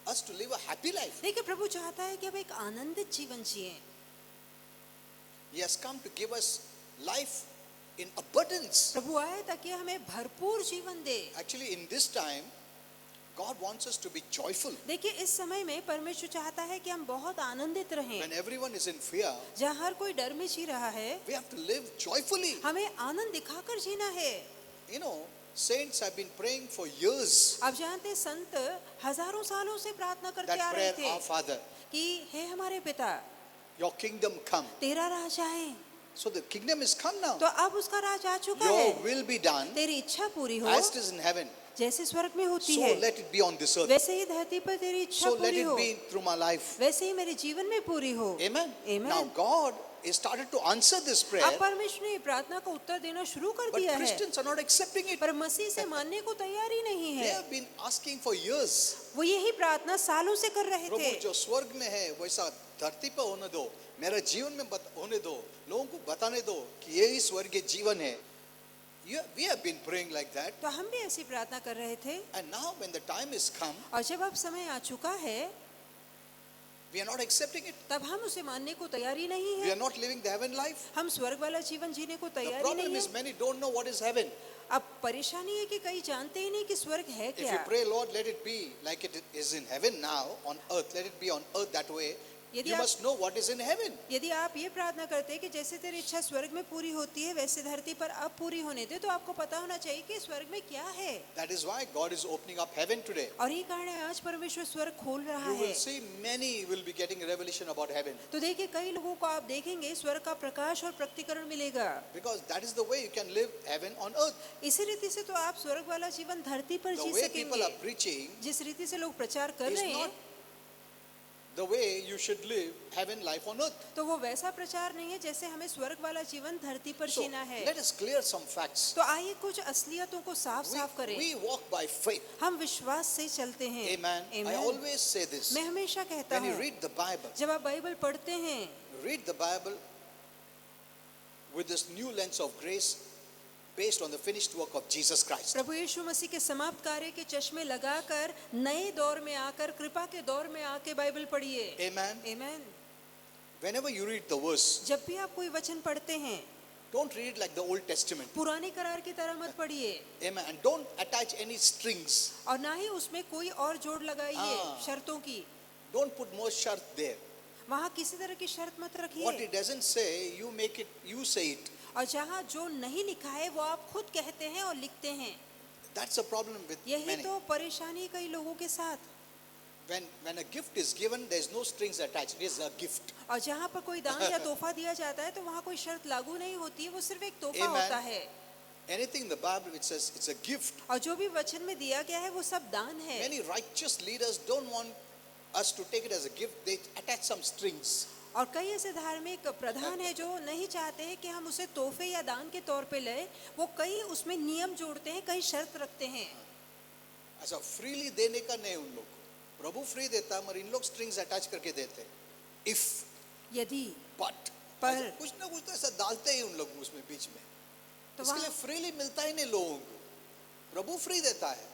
us to live a happy life. देखिए प्रभु चाहता है कि हम एक आनंदित जीवन जिए. He has come to give us life in abundance. प्रभु आए ताकि हमें भरपूर जीवन दे. Actually, in this time, God wants us to be joyful. देखिए इस समय में परमेश्वर चाहता है कि हम बहुत आनंदित रहें. When everyone is in fear, जहाँ हर कोई डर में जी रहा है, we have to live joyfully. हमें आनंद दिखाकर जीना है. You know, saints have been praying for years आप जानते हैं संत हजारों सालों से प्रार्थना करते आ that रहे prayer, थे Our Father, कि हे हमारे पिता, your kingdom come. तेरा राज आए. So the kingdom is come now. तो अब उसका राज आ चुका Your है. will be done तेरी इच्छा पूरी हो as it is in heaven. जैसे स्वर्ग में होती So है, let it be on this earth. वैसे ही धरती पर तेरी इच्छा So let पूरी हो, it be through my life. वैसे ही मेरे जीवन में पूरी हो. Amen. Amen. Now God is started to answer this अब prayer, परमेश्वर ने प्रार्थना का उत्तर देना शुरू कर but दिया है, Christians are not accepting it. पर मसीह से मानने को तैयार ही नहीं They है. have been asking for years. वो यही प्रार्थना सालों से कर रहे प्रभु थे. जो स्वर्ग में है वैसा धरती पर होने दो, मेरे जीवन में होने दो, लोगों को बताने दो कि यही स्वर्गीय जीवन है. We have been praying like that, तो हम भी ऐसी प्रार्थना कर रहे थे. and now when the time is come, और जब अब समय आ चुका है, we are not accepting it. तब हम उसे मानने को तैयार ही नहीं We है. are not living the heaven life. हम स्वर्ग वाला जीवन जीने को The तैयार ही problem नहीं is है. many don't know what is heaven. अब परेशानी है कि कई जानते ही नहीं कि स्वर्ग है If you क्या. pray, Lord, let it be like it is in heaven now on earth. Let it be on earth that way. यदि You आप- must know what is in heaven. यदि आप ये प्रार्थना करते हैं कि जैसे तेरी इच्छा स्वर्ग में पूरी होती है वैसे धरती पर अब पूरी होने दे, तो आपको पता होना चाहिए कि स्वर्ग में क्या है. That is why God is opening up heaven today. और ये कारण है आज परमेश्वर स्वर्ग खोल रहा You है. will see many will be getting revelation about heaven, तो देखिए कई लोगों को आप देखेंगे स्वर्ग का प्रकाश और प्रकटीकरण मिलेगा. because that is the way you can live heaven on earth. इसी रीति से तो आप स्वर्ग वाला जीवन धरती पर The जी way people सकेंगे. are preaching जिस रीति से लोग प्रचार कर is रहे not हैं, the way you should live heaven life on earth. तो वो वैसा प्रचार नहीं है जैसे हमें स्वर्ग वाला जीवन धरती पर So जीना है. let us clear some facts. तो आइए कुछ असलियतों को साफ साफ करें. We walk by faith. हम विश्वास से चलते हैं. Amen. I Amen. always say this. मैं हमेशा कहता When you हूँ, read the Bible, जब आप बाइबल पढ़ते हैं, read the Bible with this new lens of grace based on the finished work of Jesus Christ. प्रभु यीशु मसीह के समाप्त कार्य के चश्मे लगाकर नए दौर में आकर कृपा के दौर में आके बाइबल पढ़िए. Amen. Amen. Whenever you read the verse, जब भी आप कोई वचन पढ़ते हैं, don't read it like the Old Testament. पुराने करार की तरह मत पढ़िए. Amen. And don't attach any strings. और ना ही उसमें कोई और जोड़ लगाइए हाँ. शर्तों की. Don't put more shart there. वहाँ किसी तरह की शर्त मत What रखिए. it doesn't say, you make it, you say it. और जहाँ जो नहीं लिखा है वो आप खुद कहते हैं और लिखते हैं. That's a problem with यही many. तो परेशानी कई लोगों के साथ. When a gift is given, there's no strings attached. It is a gift. और जहाँ पर कोई दान या तोहफा दिया जाता है तो वहाँ कोई शर्त लागू नहीं होती है, वो सिर्फ एक तोहफा Amen. होता है. Anything in the Bible which says it's a gift. और जो भी वचन में दिया गया है वो सब दान है. Many righteous leaders don't want us to take it as a gift. They attach some strings. और कई ऐसे धार्मिक प्रधान है जो नहीं चाहते हैं कि हम उसे तोहफे या दान के तौर पे लें. वो कई उसमें नियम जोड़ते हैं, कई शर्त रखते हैं. ऐसा फ्रीली देने का नहीं उन लोग को. प्रभु फ्री देता है, मगर इन लोग स्ट्रिंग्स अटैच करके देते हैं. If, यदि but, पर ऐसा कुछ ना कुछ तो ऐसा डालते ही उन लोग उसमें बीच में. तो इसके लिए वहाँ फ्रीली मिलता ही नहीं लोगों को. प्रभु फ्री देता है,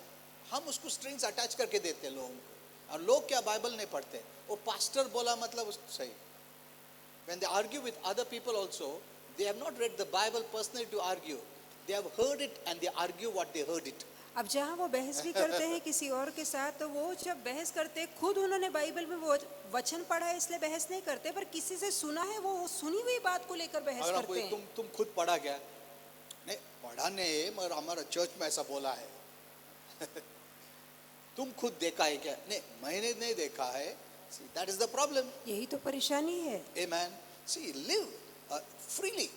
हम उसको स्ट्रिंग्स अटैच करके देते हैं लोगों को. और लोग क्या बाइबल नहीं पढ़ते. वो पास्टर बोला मतलब सही. When they argue with other people also, they have not read the Bible personally to argue. They have heard it and they argue what they heard it. अब जहाँ वो बहस भी करते हैं किसी और के साथ, तो वो जब बहस करते हैं खुद उन्होंने बाइबल में वो वचन पढ़ा है इसलिए बहस नहीं करते, पर किसी से सुना है वो सुनी हुई बात को लेकर बहस अगर करते कोई हैं. तुम खुद पढ़ा क्या? नहीं पढ़ा नहीं, मगर हमारा चर्च में ऐसा बोला है. तुम खुद देखा है क्या? नहीं मैंने नहीं देखा है. See, that is the problem. यही तो परेशानी है. Amen. See, live freely.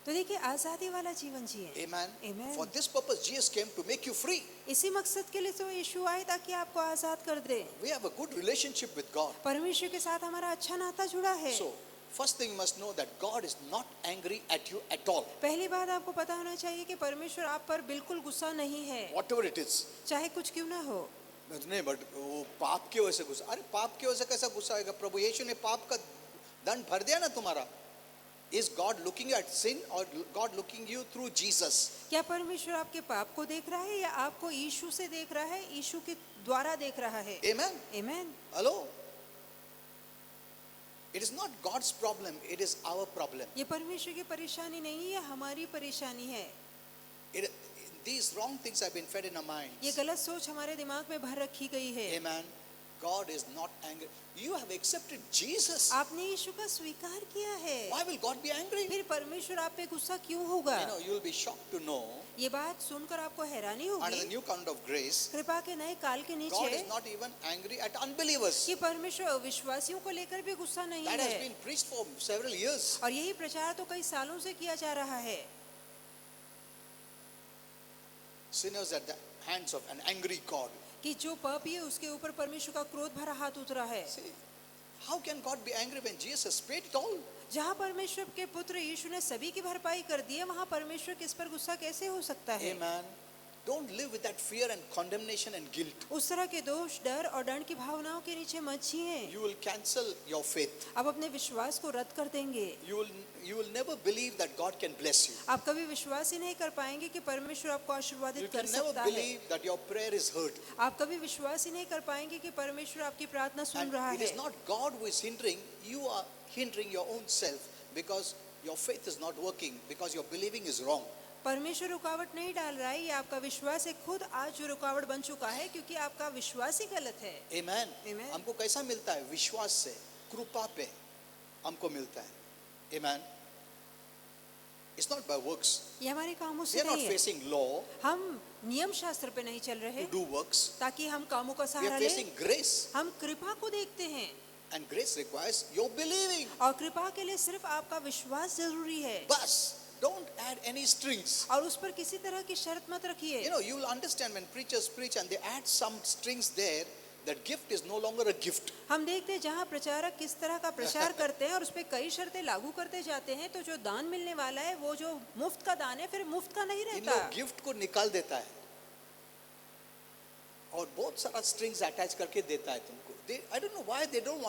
तो देखिए आजादी वाला जीवन जिए. Amen. Amen. For this purpose, Jesus came to make you free. इसी मकसद के लिए तो यीशु आए ताकि आपको आजाद कर दे. We have a good relationship with God. परमेश्वर के साथ हमारा अच्छा नाता जुड़ा है. So, first thing you must know that God is not angry at you at all. पहली बात आपको पता होना चाहिए कि परमेश्वर आप पर बिल्कुल गुस्सा नहीं है, Whatever it is. चाहे कुछ क्यों ना हो. नहीं बट वो पाप की वजह से गुस्सा. अरे पाप की वजह से कैसा गुस्सा आएगा? प्रभु यीशु ने पाप का दंड भर दिया ना तुम्हारा. Is God looking at sin or God looking you through Jesus? क्या परमेश्वर आपके पाप को देख रहा है या आपको यीशु से देख रहा है, यीशु के द्वारा देख रहा है। Amen. आमीन। Hello. It is not God's problem, it is our problem. ये परमेश्वर की परेशानी नहीं है, हमारी परेशानी है। It, these wrong things have been fed in our minds. ये गलत सोच हमारे दिमाग में भर रखी गई है। Amen. God is not angry. You have accepted Jesus. आपने यीशु का स्वीकार किया है, Why will God be angry? फिर परमेश्वर आप पे गुस्सा क्यों होगा? You know, you will be shocked to know ये बात सुनकर आपको हैरानी under the होगी, new covenant of grace, कृपा के नए काल के God is नीचे not even angry at unbelievers. कि परमेश्वर अविश्वासियों को लेकर भी गुस्सा नहीं That has है। been preached for several years. और यही प्रचार तो कई सालों से किया जा रहा है। Sinners at the hands of an angry God. कि जो पापी है उसके ऊपर परमेश्वर का क्रोध भरा हाथ उतरा है। See, how can God be angry when Jesus paid it all? जहाँ परमेश्वर के पुत्र यीशु ने सभी की भरपाई कर दी है, वहाँ परमेश्वर किस पर गुस्सा कैसे हो सकता है? Amen. Don't live with that fear and condemnation and guilt. उस तरह के दोष, डर और दंड की भावनाओं के नीचे मत जिए। You will cancel your faith. आप अपने विश्वास को रद्द कर देंगे। You will never believe that God can bless you. आप कभी विश्वास ही नहीं कर पाएंगे कि परमेश्वर आपको You आशीर्वादित कर can never सकता है। believe that your prayer is heard. आप कभी विश्वास ही नहीं कर पाएंगे कि परमेश्वर आपकी प्रार्थना सुन And रहा it is है। not God who is hindering. You are hindering your own self because your faith is not working, because your believing is wrong. परमेश्वर रुकावट नहीं डाल रहा है, ये आपका विश्वास है खुद आज जो रुकावट बन चुका है, क्योंकि आपका विश्वास ही गलत है। Amen. Amen. हमको कैसा मिलता है? विश्वास से, कृपा पे हमको मिलता है। Amen. It's not by works. ये हमारे कामों We से are not नहीं है। facing law हम नियम शास्त्र पे नहीं चल रहे to do works. ताकि हम कामों का We सहारा are लें। facing grace. हम कृपा को देखते हैं And grace requires your believing. और कृपा के लिए सिर्फ आपका विश्वास जरूरी है। Bus. Don't add any strings. और उस पर किसी तरह की शर्त मत रखिए। You know, you will understand when preachers preach and they add some strings there, that gift is no longer a gift. हम देखते हैं जहाँ प्रचारक किस तरह का प्रचार करते हैं और उस पर कई शर्तें लागू करते जाते हैं, तो जो दान मिलने वाला है वो जो मुफ्त का दान है फिर मुफ्त का नहीं इन रहता। लोग गिफ्ट को निकाल देता है और बहुत सारा स्ट्रिंग्स अटैच करके देता है तुमको। I don't know why they don't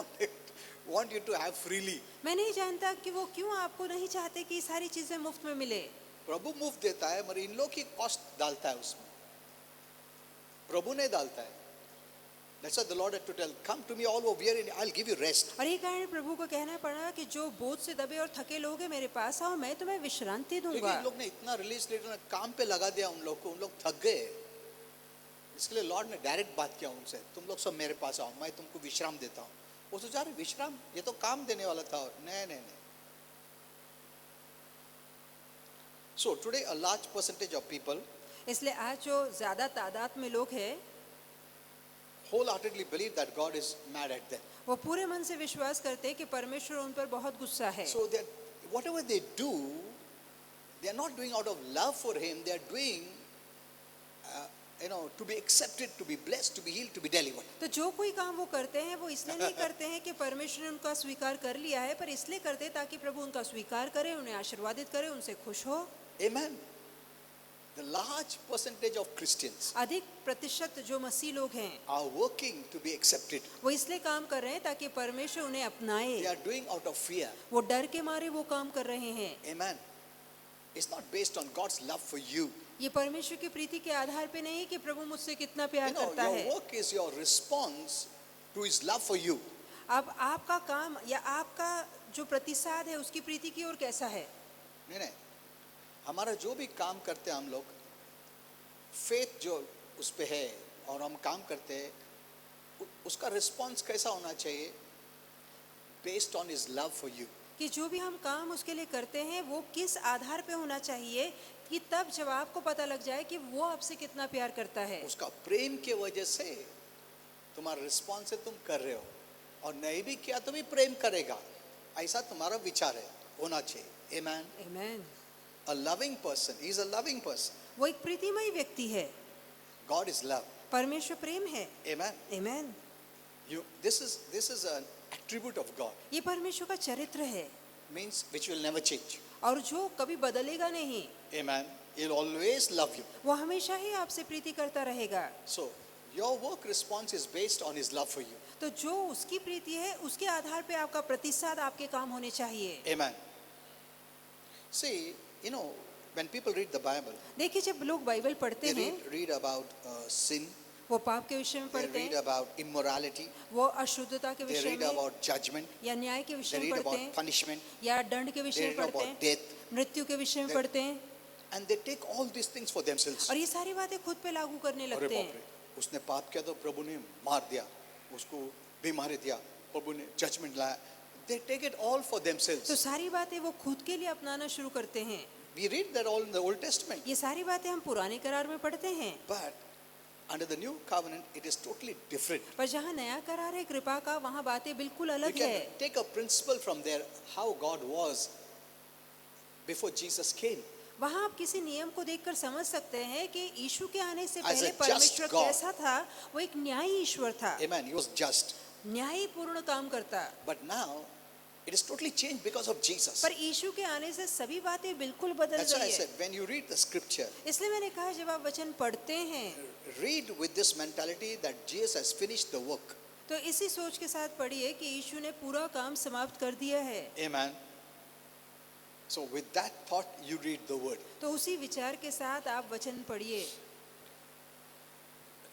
want you to have freely. मैं नहीं जानता कि वो क्यों आपको नहीं चाहते कि सारी चीजें मुफ्त में मिले। प्रभु मुफ्त देता है मगर इन लोग की कॉस्ट डालता है उसमें, प्रभु नहीं डालता है। That's why the Lord had to tell, come to me all who are weary, I'll give you rest. और ये कारण प्रभु को कहना पड़ा कि जो बोझ से दबे और थके लोग हैं मेरे पास आओ, मैं तुम्हें विश्रांति क्योंकि दूंगा। इन लोग ने इतना रिलीज लेटर काम पे लगा दिया उन लोग को, उन लोग थक गए। इसके लिए लॉर्ड ने डायरेक्ट बात किया उनसे, तुम लोग सब मेरे पास आओ, मैं तुमको विश्राम देता हूँ। वो सोचा रहे विश्राम, ये तो काम देने वाला था। नहीं नहीं नहीं। So today a large percentage of people इसलिए आज जो ज्यादा तादाद में लोग हैं wholeheartedly believe that God is mad at them. वो पूरे मन से विश्वास करते हैं कि परमेश्वर उन पर बहुत गुस्सा है। So that whatever they do, they are not doing out of love for Him. They are doing, to be accepted, to be blessed, to be healed, to be delivered. तो जो कोई काम वो करते हैं वो इसलिए नहीं करते हैं कि परमेश्वर ने उनका स्वीकार कर लिया है, पर इसलिए करते हैं ताकि प्रभु उनका स्वीकार करे, उन्हें आशीर्वादित करे, उनसे खुश हो। Amen. The large percentage of Christians अधिक प्रतिशत जो मसीह लोग हैं are working to be accepted. वो इसलिए काम कर रहे हैं ताकि परमेश्वर उन्हें अपनाए। They are doing out of fear. वो डर के मारे वो काम कर रहे हैं। Amen. It's not based on God's love for you. ये परमेश्वर की प्रीति के आधार पे नहीं कि प्रभु मुझसे कितना प्यार You know, करता है। your work is your response to His love for you. अब आपका काम या आपका जो प्रतिसाद है उसकी प्रीति की ओर कैसा है? नहीं, हमारा जो भी काम करते हैं हम लोग, फेथ जो उस पे है और हम काम करते हैं, उसका रिस्पॉन्स कैसा होना चाहिए? Based on his love for you. कि जो भी हम काम उसके लिए करते हैं वो किस आधार पे होना चाहिए कि तब जब आपको पता लग जाए कि वो आपसे कितना प्यार करता है। उसका प्रेम के वजह से तुम्हारा रिस्पॉन्स है, तुम कर रहे हो, और नहीं भी किया तो भी प्रेम करेगा, ऐसा तुम्हारा विचार है, होना चाहिए. Amen. आमीन। A loving person, he is a loving person. वो एक प्रीतिमय व्यक्ति है। God is love. परमेश्वर प्रेम है। Amen. आमीन। This is an attribute of God. ये परमेश्वर का चरित्र है Means which will never change. और जो कभी बदलेगा नहीं। Amen. He'll always love you. वो हमेशा ही आपसे प्रीति करता रहेगा। So your work response is based on his love for you. तो जो उसकी प्रीति है उसके आधार पे आपका प्रतिसाद आपके काम होने चाहिए। Amen. See, when people read the Bible, देखिए जब लोग बाइबल पढ़ते they हैं read about sin, वो पाप के विषय में they पढ़ते read हैं, about immorality, वो अशुद्धता के they विषय read में about judgment, या न्याय के they विषय में read पढ़ते about हैं, punishment, या दंड के they विषय में read पढ़ते about हैं, death, मृत्यु के विषय में They- पढ़ते हैं, and they take all these things for themselves. और ये सारी बातें खुद पे लागू करने अरे लगते बाप हैं। रे, उसने पाप किया तो प्रभु ने मार दिया, उसको बीमारी दिया, प्रभु ने जजमेंट लाया. They take it all for तो themselves. सारी बातें वो खुद के लिए अपनाना शुरू करते हैं। We read that all in the Old Testament. ये सारी बातें हम पुराने करार में पढ़ते हैं, But under the new covenant, it is totally different. पर जहाँ नया करार है कृपा का, वहाँ बातें बिल्कुल You अलग can है। take a principle from there, how God was before Jesus came. वहाँ आप किसी नियम को देखकर समझ सकते हैं कि यीशु के आने से As पहले a just परमेश्वर God. कैसा था। वो एक न्यायी ईश्वर था, Amen. He was just. न्यायपूर्ण काम करता। But now, it is totally changed because of Jesus. पर यीशु के आने से सभी बातें बिल्कुल बदल That's why I गई said, है। when you read the scripture, इसलिए मैंने कहा जब आप वचन पढ़ते हैं read with this mentality that Jesus has finished the work. तो इसी सोच के साथ पढ़िए कि यीशु ने पूरा काम समाप्त कर दिया है। Amen. So with that thought, you read the word. तो उसी विचार के साथ आप वचन पढ़िए।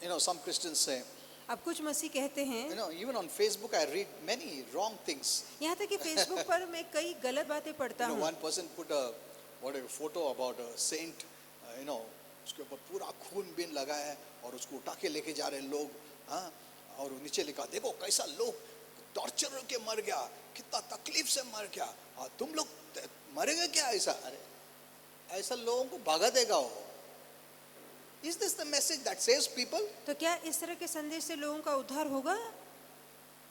You know, some Christians say, अब कुछ मसीह कहते हैं, you know, even on Facebook, I read many wrong things. यहाँ तक कि फेसबुक पर मैं कई गलत बातें पढ़ता You know, हूँ। one person put a photo about a saint, you know, उसके ऊपर पूरा खून बीन लगा है और उसको उठा के लेके जा रहे हैं लोग, हाँ, और नीचे लिखा, देखो कैसा लोग टॉर्चर के मर गया, कितना तकलीफ से मर गया, हाँ, तुम लोग मरेंगे क्या ऐसा? अरे ऐसा लोगों को भगा देगा वो. Is this the message that saves people? तो क्या इस तरह के संदेश से लोगों का उद्धार होगा?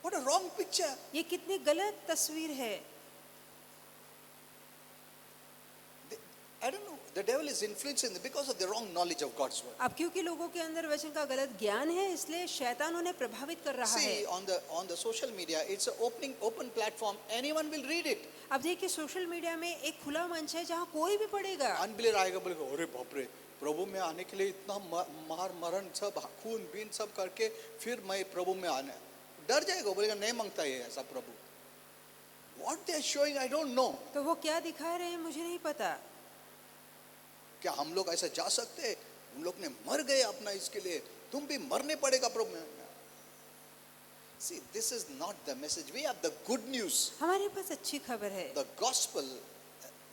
What a wrong picture. ये कितनी गलत तस्वीर है। I don't know. The devil is influencing them because of the wrong knowledge of God's word. अब क्योंकि लोगों के अंदर वचन का गलत ज्ञान है, इसलिए शैतान उन्हें प्रभावित कर रहा है। See, on the social media, it's an open platform. Anyone will read it. अब देखिए सोशल मीडिया में एक खुला मंच है जहाँ कोई भी पढ़ेगा। Unbeliever आएगा बोलेगा, अरे बाप रे, प्रभु में आने के लिए इतना मार मरण सब खून बीन सब करके फिर मैं प्रभु में आने, डर जाएगा, बोलेगा नहीं मांगता ये ऐसा प्रभु. What they are showing, I don't know. तो वो क्या दिखा रहे हैं मुझे नहीं पता। क्या हम लोग ऐसे जा सकते हैं? उन लोग ने मर गए अपना इसके लिए, तुम भी मरने पड़ेगा प्रभु में. See, this is not the message. We have the good news. हमारे पास अच्छी खबर है। The gospel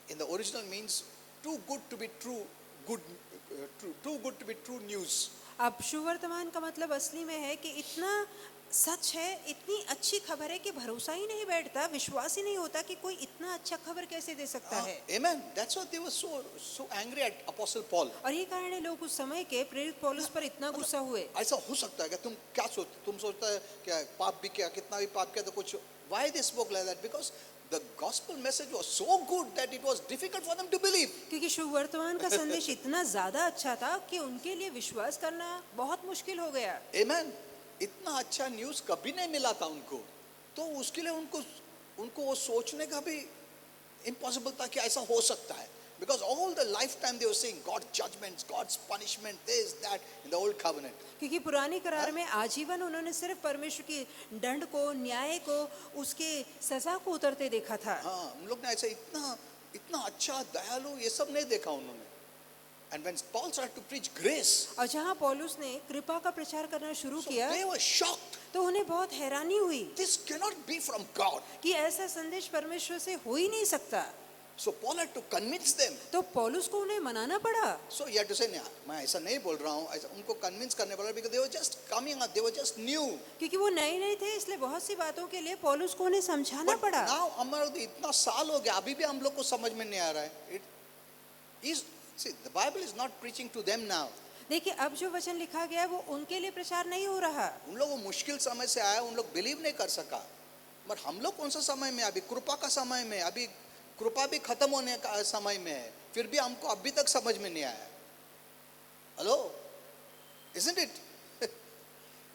in the original means too good to be true, too good to be true news. अब सुवर्तमान का मतलब असली में है कि इतना सच है, इतनी अच्छी खबर है कि भरोसा ही नहीं बैठता, विश्वास ही नहीं होता कि कोई इतना अच्छा खबर कैसे दे सकता है। Amen. That's why they were so angry at Apostle Paul. और ये कारण है लोग उस समय के प्रेरित पौलुस पर इतना गुस्सा हुए। ऐसा हो सकता है क्या? तुम क्या सोचते? तुम सोचता है क्या पाप भी किया, कितना भी पाप किया तो कुछ? Why they spoke like that? Because the gospel message was so good that it was difficult for them to believe. क्योंकि सुवर्तमान का संदेश इतना ज्यादा अच्छा था कि उनके लिए विश्वास करना बहुत मुश्किल हो गया। Amen. इतना अच्छा न्यूज़ कभी नहीं मिला था उनको, तो उसके लिए उनको वो सोचने का भी इम्पॉसिबल था कि ऐसा हो सकता है. Because all the lifetime they were saying God's judgments, God's punishment, this, that in the old covenant. क्योंकि पुरानी करार में आजीवन उन्होंने सिर्फ परमेश्वर की दंड को, न्याय को, उसके सजा को उतरते देखा था। हाँ, उन लोग ने ऐसे इतना अच्छा दयालु ये सब नहीं देखा उन्होंने. And when Paul started to preach grace, और जहाँ पौलुस ने कृपा का प्रचार करना शुरू so किया they were shocked. तो उन्हें बहुत हैरानी हुई This cannot be from God. कि ऐसा संदेश परमेश्वर से हो ही नहीं सकता। So Paul had to convince them. तो पौलुस को उन्हें मनाना पड़ा। So he had to say, नहीं, मैं ऐसा नहीं बोल रहा हूँ, ऐसा उनको convince करने पड़ा, because they were just coming up, they were just new. क्योंकि वो नए नए थे, इसलिए बहुत सी बातों के लिए पौलुस को उन्हें समझाना But पड़ा। now हमारा तो इतना साल हो गया, अभी भी हम लोग को समझ में नहीं आ रहा है. It is, see, the Bible is not preaching to them now. देखिए अब जो वचन लिखा गया है वो उनके लिए प्रचार नहीं हो रहा। उन लोग वो मुश्किल समय से आया, उन लोग बिलीव नहीं कर सका. बट हम लोग कौन सा समय में, अभी कृपा का समय में, अभी कृपा भी खत्म होने का समय में है, फिर भी हमको अभी तक समझ में नहीं आया. Hello, isn't it?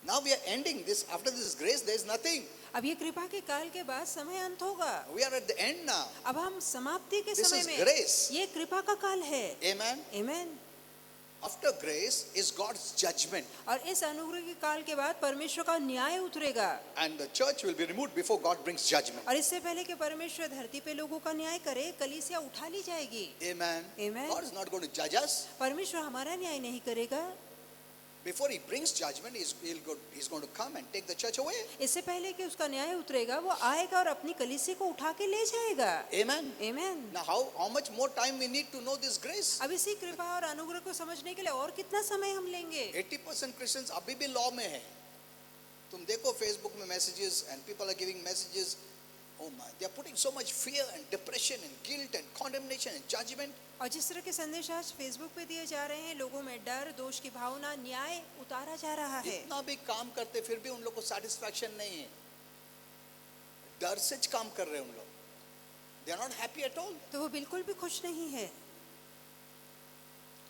Now we are ending this. After this grace, there is nothing. अब ये कृपा के काल के बाद समय अंत होगा। We are at the end now. अब हम समाप्ति के This समय is में, grace. ये कृपा का काल है। Amen. आमीन। After grace is God's judgment, और इस अनुग्रह के काल के बाद परमेश्वर का न्याय उतरेगा। and the church will be removed before God brings judgment. और इससे पहले कि परमेश्वर धरती पे लोगों का न्याय करे, कलीसिया उठा ली जाएगी। Amen. Amen. God is not going to judge us, परमेश्वर हमारा न्याय नहीं करेगा, Before he brings judgment, he's going to come and take the church away. इससे पहले कि उसका न्याय उतरेगा, वो आएगा और अपनी कलीसिया को उठा के ले जाएगा। Amen. आमीन। Now, how much more time we need to know this grace? अब इसी कृपा और अनुग्रह को समझने के लिए और कितना समय हम लेंगे? 80% Christians अभी भी लॉ में है। तुम देखो फेसबुक में messages and people are giving messages. Oh my, they are putting so much fear and depression and guilt and condemnation and judgment. और जिस तरह के संदेश आज फेसबुक पे दिए जा रहे हैं, लोगों में डर, दोष की भावना, न्याय उतारा जा रहा है। इतना भी काम करते फिर भी उन लोग को सेटिस्फैक्शन नहीं है। डर से काम कर रहे हैं उन लोग। They are not happy at all. तो वो बिल्कुल भी खुश नहीं है।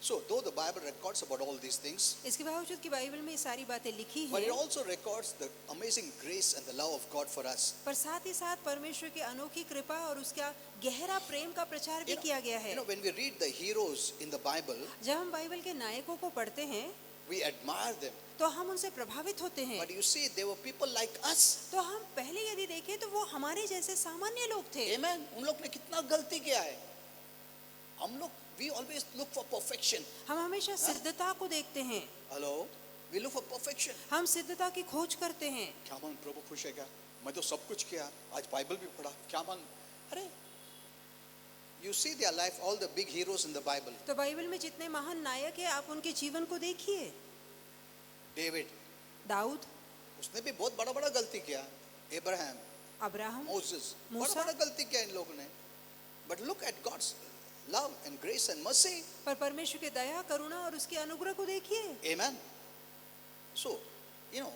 So though the Bible records about all these things, इसके बावजूद कि बाइबल में ये सारी बातें लिखी but it हैं, also records the amazing grace and the love of God for us. पर साथ ही साथ परमेश्वर की अनोखी कृपा और उसका गहरा प्रेम का प्रचार भी किया गया है। When we read the heroes in the Bible, जब हम बाइबल के नायकों को पढ़ते हैं, we admire them. तो हम उनसे प्रभावित होते हैं। But you see, they were people like us. तो हम पहले यदि देखें तो वो हमारे जैसे सामान्य लोग थे। Amen. उन लोग ने कितना गलती किया है। हम लोग we always look for perfection. हम हमेशा सिद्धता को देखते हैं। Hello, we look for perfection. हम सिद्धता की खोज करते हैं। क्या मान प्रभु खुश है क्या? मैं तो सब कुछ किया, आज बाइबल भी पढ़ा, क्या मान? अरे, you see their life, all the big heroes in the Bible. तो बाइबल में जितने महान नायक हैं, आप उनके जीवन को देखिए। David, दाऊद, उसने भी बहुत बड़ा बड़ा गलती किया। Abraham, अब्राहम, Moses, बड़ा मूसा। बड़ा गलती किया इन लोगों ने। But look at God's love and grace and mercy. पर परमेश्वर की दया, करुणा और उसके अनुग्रह को देखिए। Amen. So, you know,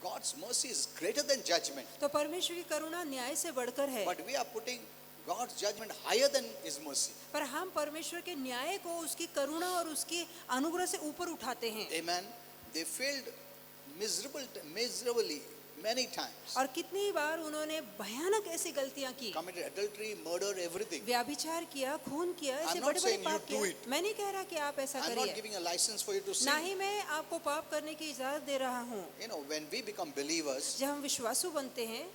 God's mercy is greater than judgment. तो परमेश्वर की करुणा न्याय से बढ़कर है। But we are putting God's judgment higher than His mercy. पर हम परमेश्वर के न्याय को उसकी करुणा और उसकी अनुग्रह से ऊपर उठाते हैं। Amen. They failed miserably many times. और कितनी बार उन्होंने भयानक ऐसी गलतियां की, Committed adultery, murder, everything. व्याभिचार किया, खून किया, ऐसे I'm not बड़े बड़े saying you पाप do किए। it. मैं नहीं कह रहा कि आप ऐसा I'm not करिए, giving a license for you to ना sin. ही मैं आपको पाप करने की इजाजत दे रहा हूँ। You know, when we become believers, जब हम विश्वासु बनते हैं,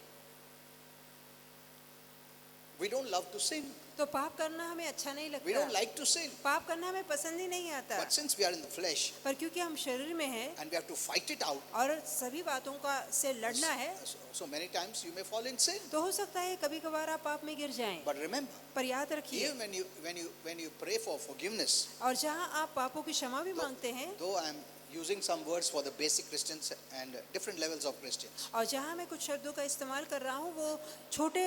we don't love to sin. तो पाप करना हमें अच्छा नहीं We don't लगता। like to sin. पाप करना हमें पसंद ही नहीं आता। But since we are in the flesh पर क्योंकि हम शरीर में हैं and we have to fight it out, और सभी बातों का से लड़ना है, so many times you may fall in sin. तो हो सकता है कभी कभार आप पाप में गिर जाएं। But remember, पर याद रखिए, even when you pray for forgiveness, और जहाँ आप पापों की क्षमा भी मांगते हैं, though I am using some words for the basic Christians and different levels of Christians, और जहाँ मैं कुछ शब्दों का इस्तेमाल कर रहा हूँ वो छोटे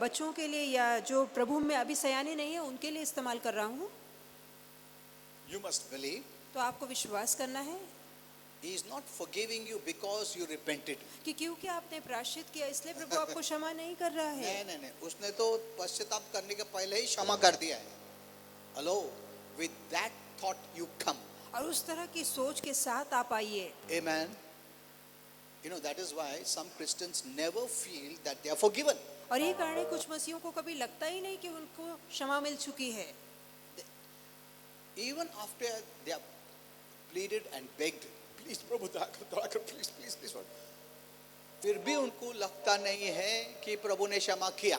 बच्चों के लिए या जो प्रभु में अभी सयाने नहीं है उनके लिए इस्तेमाल कर रहा हूँ, you must believe तो आपको विश्वास करना है He is not forgiving you because you repented. कि क्योंकि आपने प्रायश्चित किया इसलिए प्रभु आपको क्षमा नहीं कर रहा है। नहीं, उसने तो पश्चाताप करने के पहले ही क्षमा कर दिया है. Hello, with that thought you come. और उस तरह की सोच के साथ आप आइए। Amen. You know, that is why some Christians never feel that they are forgiven. और ये कारण है कुछ मसीहों को कभी लगता ही नहीं कि उनको क्षमा मिल चुकी है। Even after they have pleaded and begged, please प्रभु दया कर, please Lord. फिर भी उनको लगता नहीं है कि प्रभु ने क्षमा किया.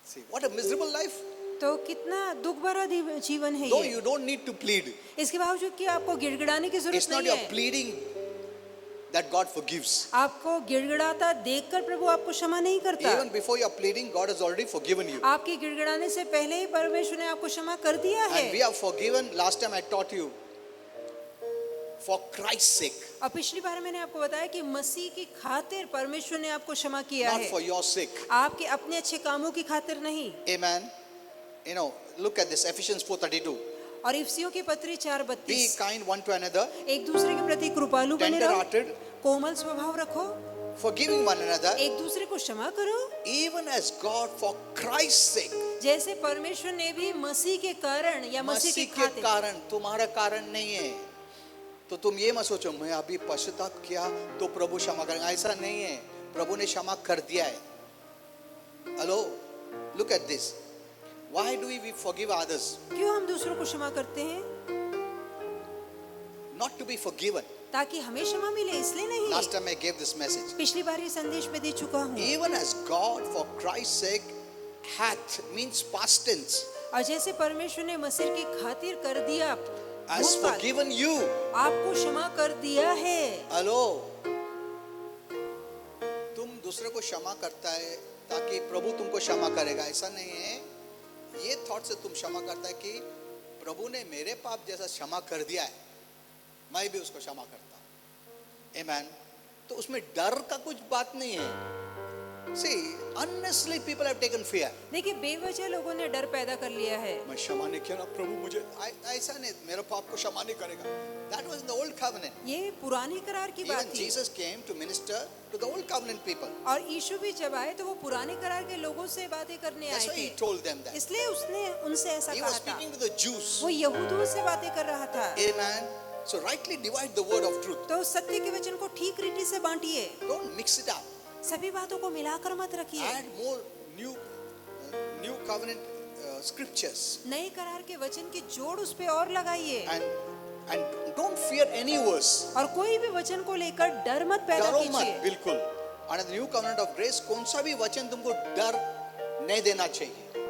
See, what a miserable life. तो कितना दुख भरा जीवन है Though ये। you don't need to plead. इसके बावजूद कि आपको गिड़गिड़ाने की It's जरूरत not नहीं your है। pleading that God forgives. आपको गिड़गिड़ाता देखकर प्रभु आपको क्षमा नहीं करता। Even before you are pleading, God has already forgiven you. आपके गिड़गिड़ाने से पहले ही परमेश्वर ने आपको क्षमा कर दिया है। And we are forgiven. Last time I taught you, for Christ's sake, और पिछली बार मैंने आपको बताया कि मसीह की खातिर परमेश्वर ने आपको क्षमा किया not है, for your sake. आपके अपने अच्छे कामों की खातिर नहीं। Amen. You know, look at this, Ephesians 4:32. और इफिसियों की पत्री 4:32, Be kind one to another, एक दूसरे के प्रति कृपालु बने रहो, tender-hearted, कोमल स्वभाव रखो, forgiving one another, एक दूसरे को क्षमा करो, even as God for Christ's sake. जैसे परमेश्वर ने भी मसीह के कारण या मसीह मसीह की के खातिर। कारण, तुम्हारा कारण नहीं है. तो तुम ये मत सोचो मैं अभी पश्चाताप किया तो प्रभु क्षमा करेंगे, ऐसा नहीं है. प्रभु ने क्षमा कर दिया है. Hello, look at this. Why do we forgive others? क्यों हम दूसरों को क्षमा करते हैं? Not to be forgiven. ताकि हमें क्षमा मिले, इसलिए नहीं। Last time I gave this message. पिछली बार ये संदेश में दे चुका हूँ। Even as God for Christ's sake hath means past tense. और जैसे परमेश्वर ने मसीह की खातिर कर दिया, has भूतकाल forgiven you. आपको क्षमा कर दिया है। हेलो, तुम दूसरे को क्षमा करता है ताकि प्रभु तुमको क्षमा करेगा, ऐसा नहीं है। ये थॉट से तुम क्षमा करता है कि प्रभु ने मेरे पाप जैसा क्षमा कर दिया है, मैं भी उसको क्षमा करता हूं। आमेन। तो उसमें डर का कुछ बात नहीं है। See, unnecessarily people have taken fear. देखिए बेवजह लोगों ने डर पैदा कर लिया है। मैं क्षमा नहीं किया ना प्रभु, मुझे ऐसा नहीं, मेरे पाप को क्षमा नहीं करेगा। That was in the old covenant. ये पुरानी करार की बात Even थी। Jesus came to minister to the old covenant people. और यीशु भी जब आए तो वो पुराने करार के लोगों से बातें करने That's आए why he थे, told them that. इसलिए उसने उनसे ऐसा He कहा was था। speaking to the Jews. वो यहूदियों से बातें कर रहा था। Amen. So rightly divide the word of truth. तो सत्य के वचन को ठीक रीति से बांटिए, Don't mix it up. सभी बातों को मिलाकर मत रखिए। Add more new covenant scriptures. नए करार के वचन की जोड़ उस पे और लगाइए, And don't fear any verse. और कोई भी वचन को लेकर डर मत पैदा डरो मत, कीजिए। बिल्कुल। And the new covenant of grace, कौन सा भी वचन तुमको डर नहीं देना चाहिए।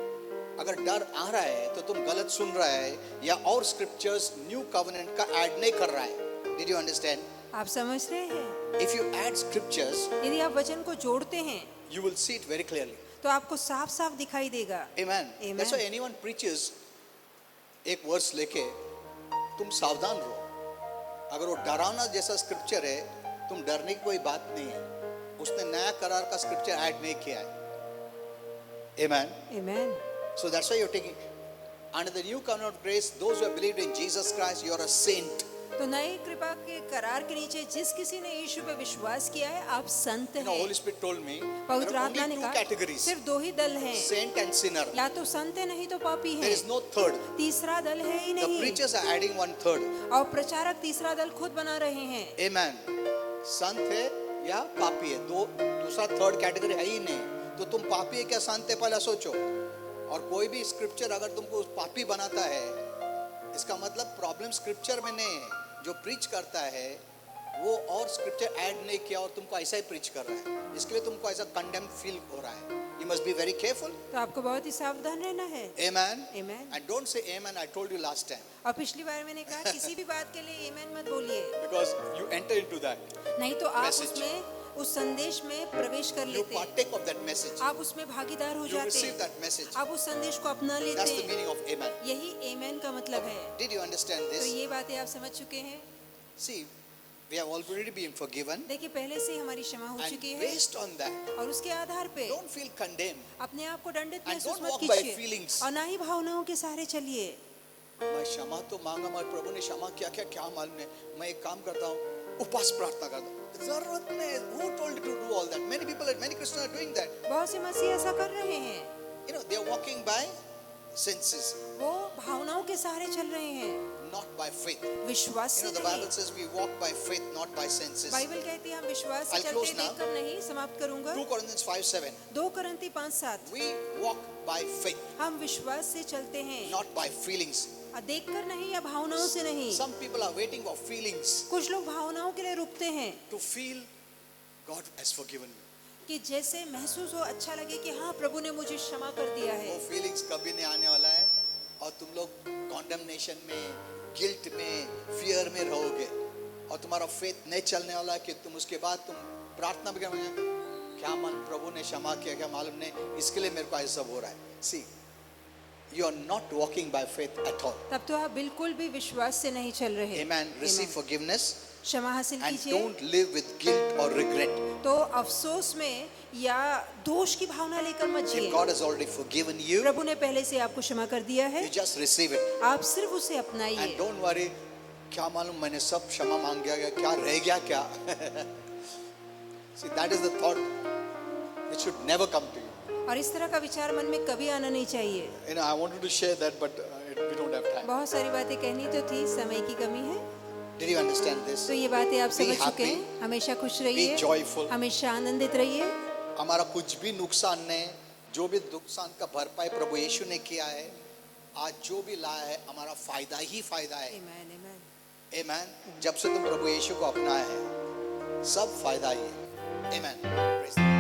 अगर डर आ रहा है तो तुम गलत सुन रहा है या और स्क्रिप्चर्स न्यू कवेनेंट का ऐड नहीं कर रहा है। Did you understand? आप समझ रहे हैं? If you add scriptures, यदि आप वचन को जोड़ते हैं you will see it very clearly. तो आपको साफ साफ दिखाई देगा। Amen. Amen. That's why anyone preaches एक वर्स लेके तुम सावधान रहो। अगर वो डरावना जैसा स्क्रिप्चर है, तुम डरने की कोई बात नहीं है। उसने नया करार का स्क्रिप्चर ऐड नहीं किया है। Amen. Amen. So that's why you're taking under the new covenant of grace, those who have believed in Jesus Christ, you are a saint. तो नई कृपा के करार के नीचे जिस किसी ने यीशु पे विश्वास किया है, आप संत You know, Holy हैं। Spirit told me there पवित्र are आत्मा only ने two कहा categories, सिर्फ दो ही दल हैं, saint and sinner. या तो संत है नहीं तो पापी There है। is no third. तीसरा दल है ही The नहीं। preachers are adding one third. और प्रचारक तीसरा दल खुद बना रहे हैं। Amen. संत है या पापी है, दो दूसरा थर्ड कैटेगरी है ही नहीं। तो तुम पापी है क्या संत है, पहले सोचो। और कोई भी स्क्रिप्चर अगर तुमको पापी बनाता है, इसका मतलब प्रॉब्लम स्क्रिप्चर में नहीं है। जो प्रीच करता है वो और स्क्रिप्चर ऐड नहीं किया और तुमको ऐसा ही प्रीच कर रहा है, इसके लिए तुमको ऐसा कंडेम फील हो रहा है। You must be very careful. तो आपको बहुत ही सावधान रहना है। Amen. Amen. And don't say amen. I told you last time और पिछली बार मैंने कहा किसी भी बात के लिए आमेन मत बोलिए, because you enter into that. नहीं तो आप Message. उसमें उस संदेश में प्रवेश कर You लेते हैं, partake of that message. आप उसमें भागीदार हो You जाते receive हैं, that message. आप उस संदेश को अपना लेते That's the हैं। meaning of amen. यही आमेन का मतलब है। Did you understand तो this? ये बातें आप समझ चुके हैं। See, we have already been forgiven, देखिए पहले से ही हमारी क्षमा हो and चुकी है, based on that, और उसके आधार पे don't feel condemned. अपने आप को दंडित And महसूस don't मत walk by कीजिए, feelings. और ना ही भावनाओं के सहारे चलिए। मैं क्षमा तो मांगा, मगर प्रभु ने क्षमा किया क्या मालूम है। मैं एक काम करता हूँ, उपवास प्रार्थना करता हूँ। जरूरत नहीं। Who told you to do all that? Many Christians are doing that. बहुत से मसीह ऐसा कर रहे हैं, You know, they are walking by senses, वो भावनाओं के सहारे चल रहे हैं, not by faith. विश्वास You से know, the नहीं। Bible says we walk by faith, not by senses. Bible कहती है हम विश्वास से I'll चलते close now. देखकर नहीं। समाप्त करूंगा। 2 Corinthians 5:7. 2 करंती 5:7 We walk by faith, हम विश्वास से चलते हैं, not by feelings. देखकर नहीं या भावनाओं से नहीं। Some people are waiting for feelings कुछ लोग भावनाओं के लिए रुकते हैं to feel God has forgiven me. कि जैसे महसूस हो, अच्छा लगे कि हाँ प्रभु ने मुझे क्षमा कर दिया है। वो फीलिंग्स कभी नहीं आने वाला है और तुम लोग कॉन्डेमनेशन में, गिल्ट में, फियर में रहोगे और तुम्हारा फेथ नहीं चलने वाला है कि तुम उसके बाद तुम प्रार्थना भी करोगे, क्या मन प्रभु ने क्षमा किया क्या मालूम नहीं, इसके लिए मेरे को ऐसा हो रहा है। सी, you are not walking by faith at all. तब तो आप बिल्कुल भी विश्वास से नहीं चल रहे। Amen. Receive Amen. forgiveness क्षमा हासिल and कीजिए। don't live with guilt or regret. तो अफसोस में या दोष की भावना लेकर मत If जिए। God has already forgiven you, प्रभु ने पहले से आपको क्षमा कर दिया है, you just receive it आप सिर्फ उसे अपनाइए। and don't worry, क्या मालूम मैंने सब क्षमा मांग गया, क्या रह गया क्या? See, that is the thought which should never come to you. और इस तरह का विचार मन में कभी आना नहीं चाहिए। You know, I wanted to share that, but we don't have time. बहुत सारी बातें कहनी तो थी, समय की कमी है। Did you understand this? तो ये बातें आप Be समझ चुके happy. हैं। हमेशा खुश रहिए, joyful. हमेशा आनंदित रहिए। हमारा कुछ भी नुकसान नहीं, जो भी नुकसान का भरपाई प्रभु यीशु ने किया है, आज जो भी लाया है हमारा फायदा ही फायदा है। आमेन, आमेन। Amen. जब से तुम प्रभु यीशु को अपनाया है, सब फायदा ही है। Amen. Praise the Lord.